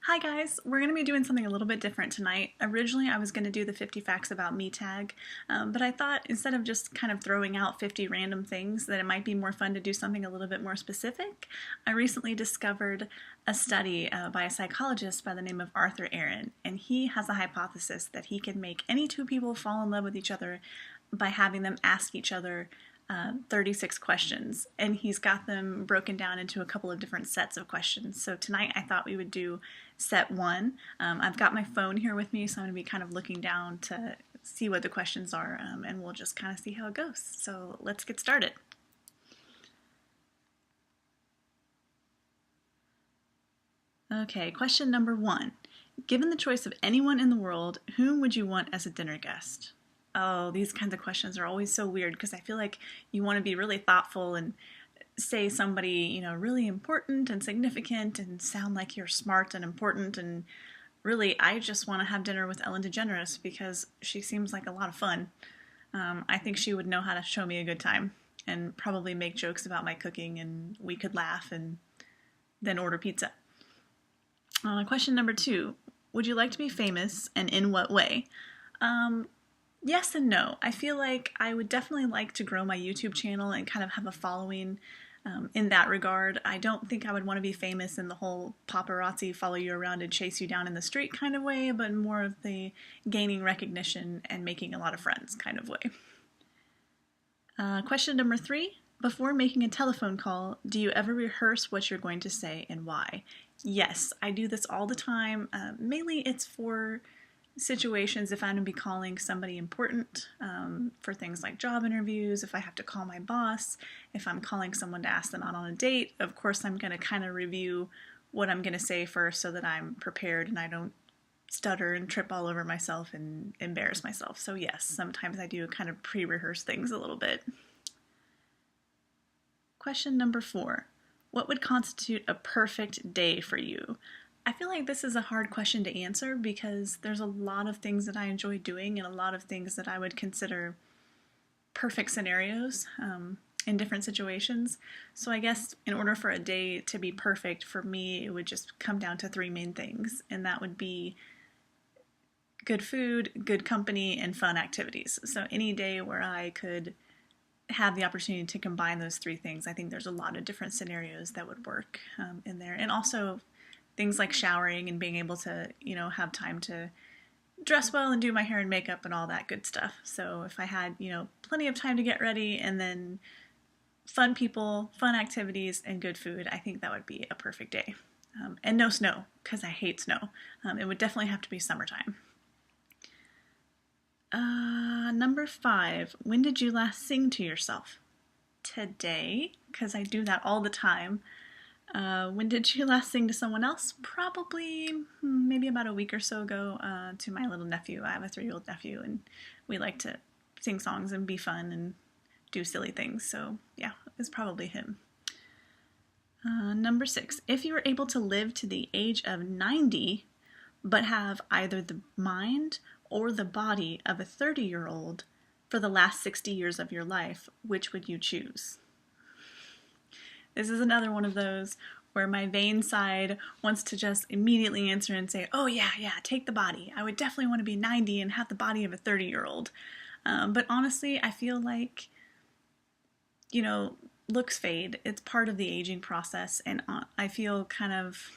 Hi guys, we're going to be doing something a little bit different tonight. Originally I was going to do the 50 facts about me tag, but I thought instead of just kind of throwing out 50 random things that it might be more fun to do something a little bit more specific. I recently discovered a study by a psychologist by the name of Arthur Aaron, and he has a hypothesis that he can make any two people fall in love with each other by having them ask each other 36 questions, and he's got them broken down into a couple of different sets of questions. So tonight I thought we would do set one. I've got my phone here with me, so I'm going to be kind of looking down to see what the questions are, and we'll just kind of see how it goes. So let's get started. Okay, question number one. Given the choice of anyone in the world, whom would you want as a dinner guest? Oh, these kinds of questions are always so weird because I feel like you want to be really thoughtful and say somebody, really important and significant and sound like you're smart and important. And really, I just want to have dinner with Ellen DeGeneres because she seems like a lot of fun. I think she would know how to show me a good time and probably make jokes about my cooking, and we could laugh and then order pizza. Question number two. Would you like to be famous, and in what way? Yes and no. I feel like I would definitely like to grow my YouTube channel and kind of have a following in that regard. I don't think I would want to be famous in the whole paparazzi follow you around and chase you down in the street kind of way, but more of the gaining recognition and making a lot of friends kind of way. Question number three. Before making a telephone call, do you ever rehearse what you're going to say and why? Yes, I do this all the time. Mainly it's for situations if I'm going to be calling somebody important, for things like job interviews, if I have to call my boss, if I'm calling someone to ask them out on a date. Of course, I'm going to kind of review what I'm going to say first so that I'm prepared and I don't stutter and trip all over myself and embarrass myself. So yes, sometimes I do kind of pre-rehearse things a little bit. Question number four. What would constitute a perfect day for you? I feel like this is a hard question to answer because there's a lot of things that I enjoy doing and a lot of things that I would consider perfect scenarios in different situations. So I guess in order for a day to be perfect for me, it would just come down to three main things, and that would be good food, good company, and fun activities. So any day where I could have the opportunity to combine those three things, I think there's a lot of different scenarios that would work in there. And also things like showering and being able to, have time to dress well and do my hair and makeup and all that good stuff. So if I had, plenty of time to get ready and then fun people, fun activities, and good food, I think that would be a perfect day. And no snow, because I hate snow. It would definitely have to be summertime. Number five, when did you last sing to yourself? Today, because I do that all the time. When did you last sing to someone else? Probably maybe about a week or so ago to my little nephew. I have a 3-year-old nephew, and we like to sing songs and be fun and do silly things. So yeah, it's probably him. Number six, if you were able to live to the age of 90, but have either the mind or the body of a 30-year-old for the last 60 years of your life, which would you choose? This is another one of those where my vain side wants to just immediately answer and say, oh yeah, take the body. I would definitely want to be 90 and have the body of a 30-year-old. But honestly, I feel like, looks fade. It's part of the aging process, and I feel kind of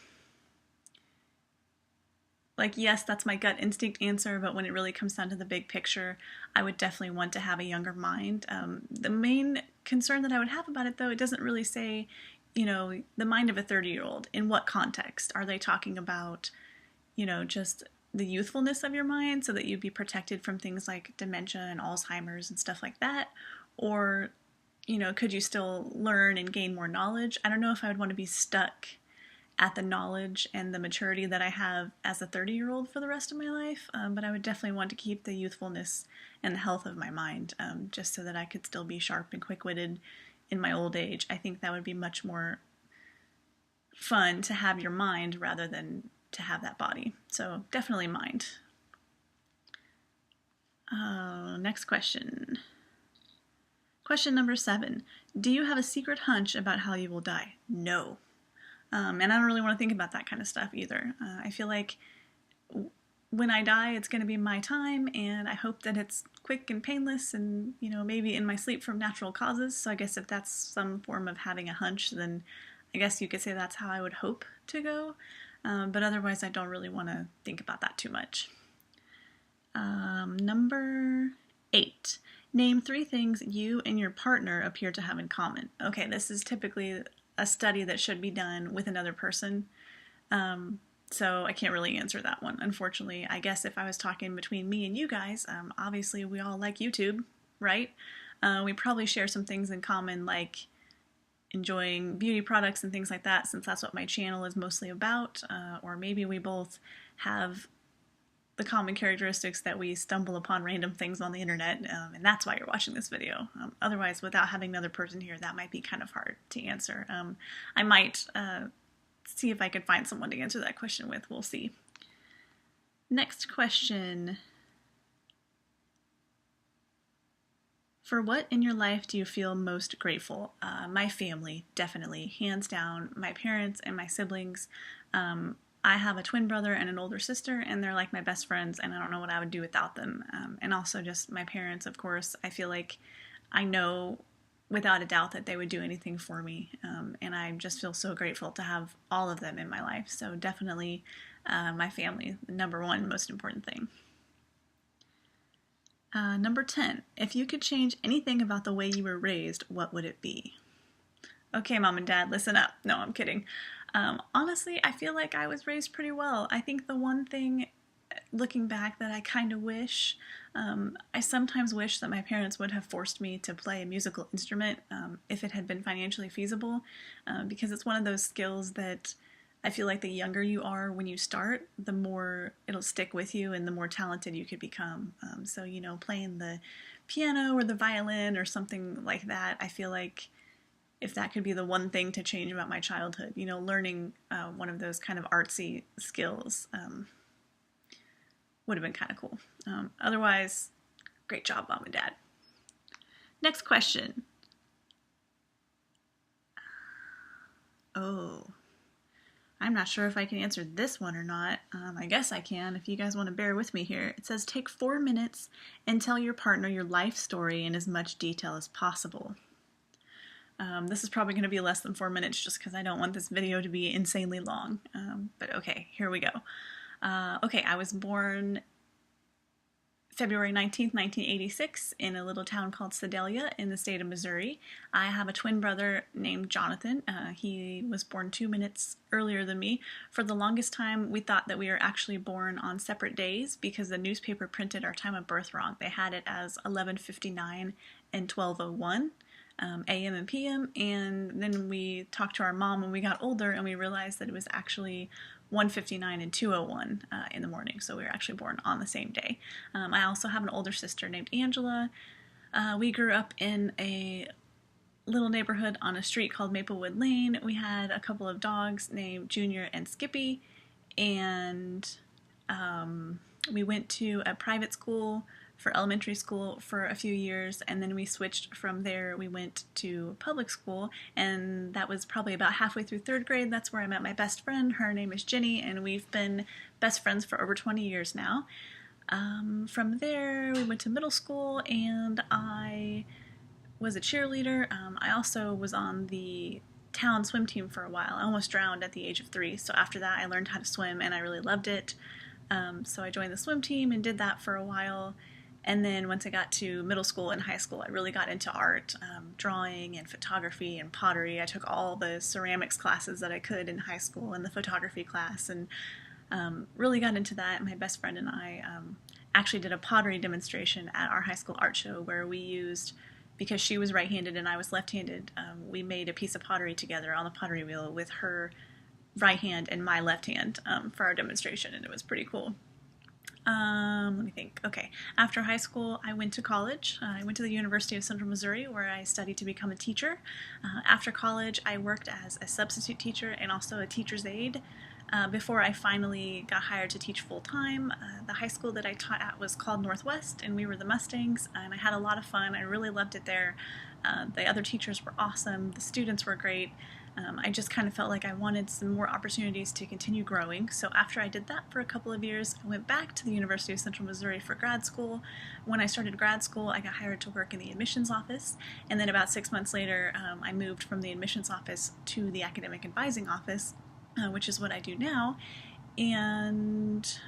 like, yes, that's my gut instinct answer, but when it really comes down to the big picture, I would definitely want to have a younger mind. The main concern that I would have about it, though, it doesn't really say, the mind of a 30-year-old. In what context? Are they talking about, just the youthfulness of your mind so that you'd be protected from things like dementia and Alzheimer's and stuff like that? Or, could you still learn and gain more knowledge? I don't know if I would want to be stuck at the knowledge and the maturity that I have as a 30-year-old for the rest of my life, but I would definitely want to keep the youthfulness and the health of my mind, just so that I could still be sharp and quick-witted in my old age. I think that would be much more fun to have your mind rather than to have that body. So definitely mind. Next question. Question number 7. Do you have a secret hunch about how you will die? No. And I don't really want to think about that kind of stuff either. I feel like when I die, it's going to be my time, and I hope that it's quick and painless and, maybe in my sleep from natural causes. So I guess if that's some form of having a hunch, then I guess you could say that's how I would hope to go. But otherwise, I don't really want to think about that too much. Number 8. Name 3 things you and your partner appear to have in common. Okay, this is typically a study that should be done with another person. So I can't really answer that one, unfortunately. I guess if I was talking between me and you guys, obviously we all like YouTube, right? We probably share some things in common, like enjoying beauty products and things like that, since that's what my channel is mostly about. Or maybe we both have the common characteristics that we stumble upon random things on the internet, and that's why you're watching this video. Otherwise, without having another person here, that might be kind of hard to answer. I might see if I could find someone to answer that question with. We'll see. Next question. For what in your life do you feel most grateful? My family, definitely, hands down. My parents and my siblings. I have a twin brother and an older sister, and they're like my best friends, and I don't know what I would do without them. And also just my parents, of course. I feel like I know without a doubt that they would do anything for me, and I just feel so grateful to have all of them in my life. So definitely my family, the number one most important thing. Number 10, if you could change anything about the way you were raised, what would it be? Okay, Mom and Dad, listen up. No, I'm kidding. Honestly, I feel like I was raised pretty well. I think the one thing, looking back, that I kind of wish, I sometimes wish that my parents would have forced me to play a musical instrument if it had been financially feasible, because it's one of those skills that I feel like the younger you are when you start, the more it'll stick with you and the more talented you could become. So, playing the piano or the violin or something like that, I feel like if that could be the one thing to change about my childhood, learning one of those kind of artsy skills would have been kind of cool. Otherwise, great job, Mom and Dad. Next question. Oh, I'm not sure if I can answer this one or not. I guess I can if you guys want to bear with me here. It says take 4 minutes and tell your partner your life story in as much detail as possible. This is probably going to be less than 4 minutes just because I don't want this video to be insanely long. But okay, here we go. Okay, I was born February 19th, 1986 in a little town called Sedalia in the state of Missouri. I have a twin brother named Jonathan. He was born 2 minutes earlier than me. For the longest time, we thought that we were actually born on separate days because the newspaper printed our time of birth wrong. They had it as 11:59 and 12:01. AM and PM, and then we talked to our mom when we got older and we realized that it was actually 1:59 and 2:01 in the morning, so we were actually born on the same day. I also have an older sister named Angela. We grew up in a little neighborhood on a street called Maplewood Lane. We had a couple of dogs named Junior and Skippy, and we went to a private school for elementary school for a few years, and then we switched from there. We went to public school, and that was probably about halfway through 3rd grade. That's where I met my best friend. Her name is Jenny, and we've been best friends for over 20 years now. From there, we went to middle school, and I was a cheerleader. I also was on the town swim team for a while. I almost drowned at the age of 3, so after that I learned how to swim, and I really loved it. So I joined the swim team and did that for a while. And then once I got to middle school and high school, I really got into art, drawing and photography and pottery. I took all the ceramics classes that I could in high school and the photography class, and really got into that. My best friend and I actually did a pottery demonstration at our high school art show where we used, because she was right-handed and I was left-handed, we made a piece of pottery together on the pottery wheel with her right hand and my left hand for our demonstration, and it was pretty cool. Let me think. Okay, after high school, I went to college. I went to the University of Central Missouri, where I studied to become a teacher. After college, I worked as a substitute teacher and also a teacher's aide before I finally got hired to teach full-time. The high school that I taught at was called Northwest, and we were the Mustangs, and I had a lot of fun. I really loved it there. The other teachers were awesome. The students were great. I just kind of felt like I wanted some more opportunities to continue growing. So after I did that for a couple of years, I went back to the University of Central Missouri for grad school. When I started grad school, I got hired to work in the admissions office, and then about 6 months later, I moved from the admissions office to the academic advising office, which is what I do now, and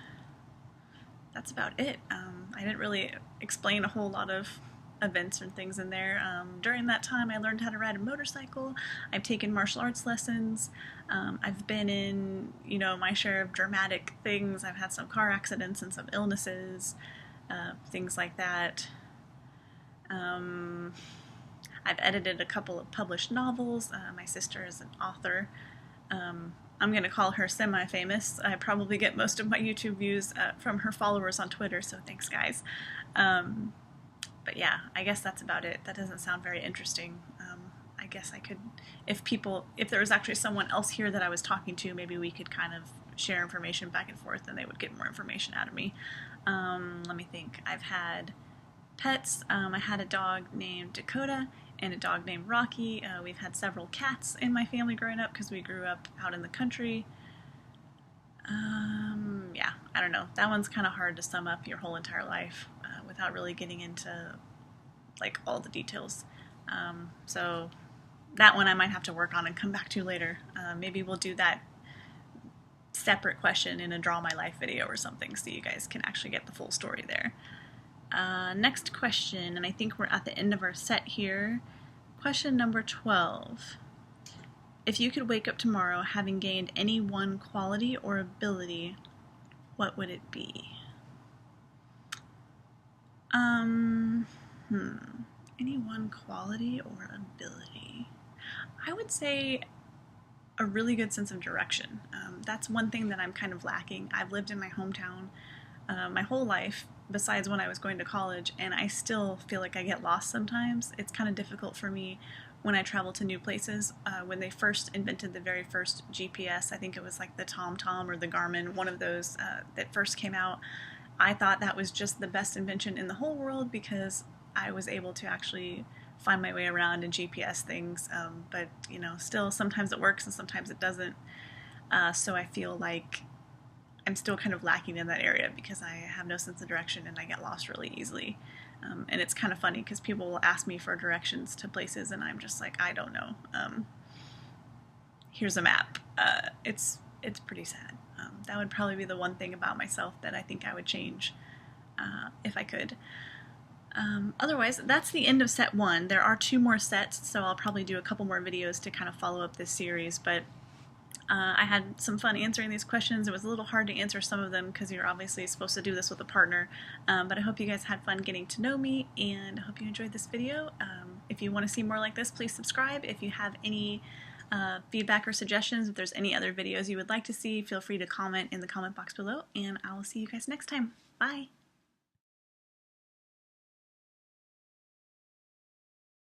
that's about it. I didn't really explain a whole lot of events and things in there. During that time, I learned how to ride a motorcycle. I've taken martial arts lessons. I've been in, my share of dramatic things. I've had some car accidents and some illnesses, things like that. I've edited a couple of published novels. My sister is an author. I'm going to call her semi-famous. I probably get most of my YouTube views from her followers on Twitter, so thanks, guys. But yeah, I guess that's about it. That doesn't sound very interesting. I guess I could, if there was actually someone else here that I was talking to, maybe we could kind of share information back and forth and they would get more information out of me. Let me think. I've had pets. I had a dog named Dakota and a dog named Rocky. We've had several cats in my family growing up because we grew up out in the country. Yeah, I don't know. That one's kind of hard to sum up your whole entire life without really getting into like all the details. So that one I might have to work on and come back to later. Maybe we'll do that separate question in a Draw My Life video or something so you guys can actually get the full story there. Next question, and I think we're at the end of our set here. Question number 12. If you could wake up tomorrow having gained any one quality or ability, what would it be? Any one quality or ability? I would say a really good sense of direction. That's one thing that I'm kind of lacking. I've lived in my hometown my whole life, besides when I was going to college, and I still feel like I get lost sometimes. It's kind of difficult for me when I travel to new places. When they first invented the very first GPS, I think it was like the TomTom or the Garmin, one of those that first came out, I thought that was just the best invention in the whole world because I was able to actually find my way around and GPS things, but still sometimes it works and sometimes it doesn't. So I feel like I'm still kind of lacking in that area because I have no sense of direction and I get lost really easily. And it's kind of funny because people will ask me for directions to places and I'm just like, I don't know. Here's a map. It's pretty sad. That would probably be the one thing about myself that I think I would change if I could. Otherwise, that's the end of set 1. There are 2 more sets, so I'll probably do a couple more videos to kind of follow up this series, but I had some fun answering these questions. It was a little hard to answer some of them because you're obviously supposed to do this with a partner, but I hope you guys had fun getting to know me, and I hope you enjoyed this video. If you want to see more like this, please subscribe. If you have any feedback or suggestions, if there's any other videos you would like to see, feel free to comment in the comment box below, and I will see you guys next time. Bye!